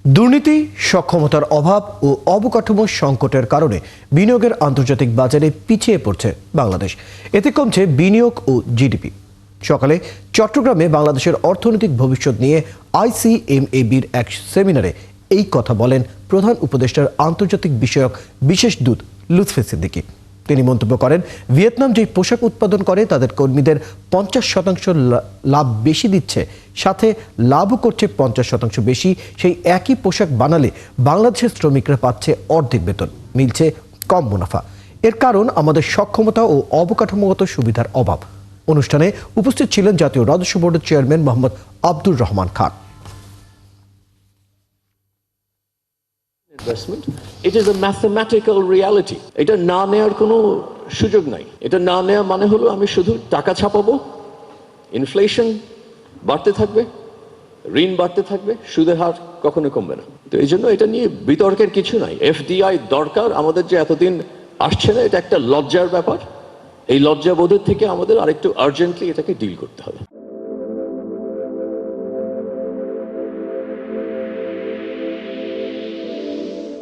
দুর্নীতি, সক্ষমতার অভাব ও অবকাঠামো সংকটের কারণে বিনিয়োগের আন্তর্জাতিক বাজারে পিছিয়ে পড়ছে বাংলাদেশ। এতে কমছে বিনিয়োগ ও জিডিপি। সকালে চট্টগ্রামে বাংলাদেশের অর্থনৈতিক ভবিষ্যৎ নিয়ে ICMAB-র এক সেমিনারে এই কথা বলেন প্রধান উপদেষ্টার আন্তর্জাতিক বিষয়ক বিশেষ দূত লুৎফে সিদ্দিকী। তিনি মন্তব্য করেন, ভিয়েতনাম যে পোশাক উৎপাদন করে তাদের কর্মীদের 50% লাভ বেশি দিচ্ছে, সাথে লাভও করছে 50% বেশি। সেই একই পোশাক বানালে বাংলাদেশের শ্রমিকরা পাচ্ছে অর্ধেক বেতন, মিলছে কম মুনাফা। এর কারণ আমাদের সক্ষমতা ও অবকাঠামোগত সুবিধার অভাব। অনুষ্ঠানে উপস্থিত ছিলেন জাতীয় রাজস্ব বোর্ডের chairman Mohammad Abdur Rahman Khan. Investment. It is a mathematical reality. এটা না নেওয়ার কোনো সুযোগ নাই। এটা না নেওয়া মানে হলো আমি শুধু টাকা ছাপাবো, ইনফ্লেশন বাড়তে থাকবে, ঋণ বাড়তে থাকবে, সুদের হার কখনো কমবে না। তো এই জন্য এটা নিয়ে বিতর্কের কিছু নাই। FDI দরকার, আমাদের যে এতদিন আসছে না, এটা একটা লজ্জার ব্যাপার। এই লজ্জাবোধের থেকে আমাদের আরেকটু আর্জেন্টলি এটাকে ডিল করতে হবে।